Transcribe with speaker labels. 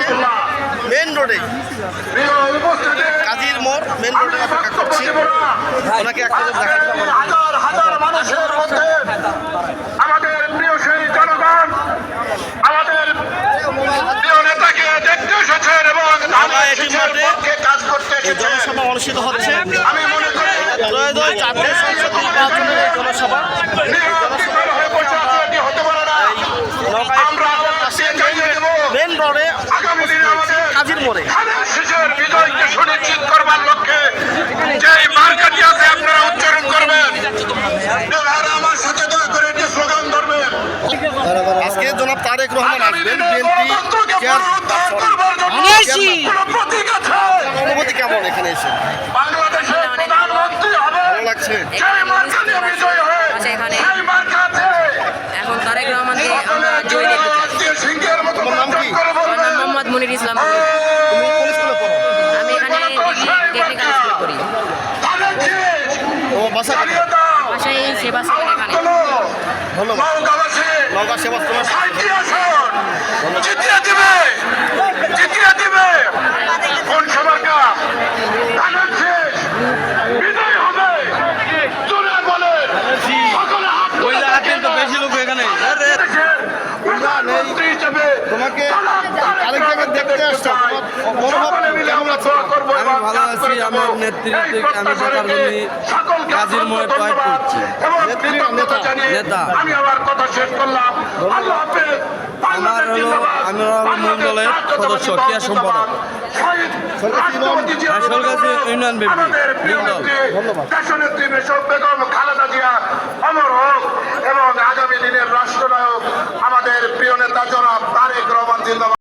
Speaker 1: হচ্ছে মেন রোডে, কাজীর মোড় মেন রোডে অপেক্ষা করছি। ওনাকে একটা দেখাতে
Speaker 2: হাজার হাজার মানুষের মধ্যে আমাদের প্রিয় সেই জনগণ আমাদের প্রিয় নেতাকে দেখতে এসেছেন এবং কাজ করতে
Speaker 1: জনসভা অনুষ্ঠিত হচ্ছে।
Speaker 2: আমি মনে করি
Speaker 1: ত্রয়োদশ জাতীয় সংসদ নির্বাচনের এই জনসভা
Speaker 2: হতে পারে না। আমরা
Speaker 1: মেন রোডে
Speaker 2: আগামী দিনে আমাদের
Speaker 1: কাজীর মোড়ে
Speaker 2: শেষের বিজয়কে সুনিশ্চিত করবার লক্ষ্যে যে মার্কাটি আছে আপনারা উচ্চারণ করবেন, আমার সাথে দয়া করে একটি স্লোগান ধরবেন।
Speaker 1: আজকে জনাব তারেক রহমান আসবেন বিএনপি
Speaker 2: প্রতীক আছে।
Speaker 1: অনুভূতি কেমন এখানে এসে?
Speaker 2: বাংলাদেশের প্রধানমন্ত্রী হবে
Speaker 1: ভালো লাগছে?
Speaker 2: সেই মার্কা নিয়ে বিজয় হয়, সেই মার্কা আছে।
Speaker 3: এখন তারেক রহমানকে আমরা জয় দেখতে চাই।
Speaker 2: সিংহের মতো
Speaker 1: তোমার নাম কি?
Speaker 2: করে
Speaker 3: আমার
Speaker 2: বলবেন।
Speaker 3: নাম মোহাম্মদ মনির ইসলাম।
Speaker 1: তুমি কোন স্কুলে পড়ো?
Speaker 3: আমি এখানে টেকনিক্যাল স্কুল করি।
Speaker 2: তাদের শেষ
Speaker 1: তোমার বাসা কোথায়?
Speaker 2: জানিয়ে দাও।
Speaker 3: বাসায় সেবা সেখানে এখানে।
Speaker 1: ধন্যবাদ।
Speaker 2: নওগাঁবাসী
Speaker 1: নওগাঁ সেবা তোমার
Speaker 2: সাঁইত্রিশ আসন জিতিয়ে দিবে, জিতিয়ে দিবে। কোন সমার্কা ধানের শেষ বিজয় হবে। জোরে বলেন, সকলে হাত তুলে
Speaker 1: বেশি লোক এখানে
Speaker 2: দেশের প্রধানমন্ত্রী হিসেবে
Speaker 1: তোমাকে
Speaker 2: তারেক
Speaker 1: আরেক জায়গায় দেখতে আসছো। তোমার মনোভাব
Speaker 2: সকলে মিলে
Speaker 1: কেমন
Speaker 2: আমরা
Speaker 1: লাগছে?
Speaker 2: দোয়া করবো
Speaker 4: আমি
Speaker 2: এবং
Speaker 4: ভালো
Speaker 2: কাজ
Speaker 4: আছি।
Speaker 2: করে
Speaker 4: আমার
Speaker 2: যাবো।
Speaker 4: নেতৃত্বে
Speaker 2: এই
Speaker 4: আমি
Speaker 2: প্রত্যাশা
Speaker 4: দেখার
Speaker 2: রেখে
Speaker 4: জন্য
Speaker 2: সকলকে
Speaker 4: কাজীর মোড়ে
Speaker 2: অসংখ্য
Speaker 4: ট্রাই
Speaker 2: ধন্যবাদ
Speaker 4: করছি।
Speaker 2: এবং
Speaker 1: নেত্রী,
Speaker 2: কৃতজ্ঞতা
Speaker 1: নেতা।
Speaker 2: জানিয়ে
Speaker 4: নেতা।
Speaker 2: আমি আমার কথা শেষ করলাম। আল্লাহ হাফেজ।
Speaker 4: আমার হলো আমি মূল দলের সদস্য, ক্রিয়া সম্পাদক। সরকারি ইউনিয়ন বিএনপি
Speaker 2: আমাদের প্রিয়
Speaker 4: মূল দল।
Speaker 2: নেত্রী দেশনেত্রী বেগম খালেদা জিয়া অমর হোক এবং আগামী দিনের রাষ্ট্রনায়ক আমাদের প্রিয় নেতা জনাব তারেক রহমান জিন্দাবাদ।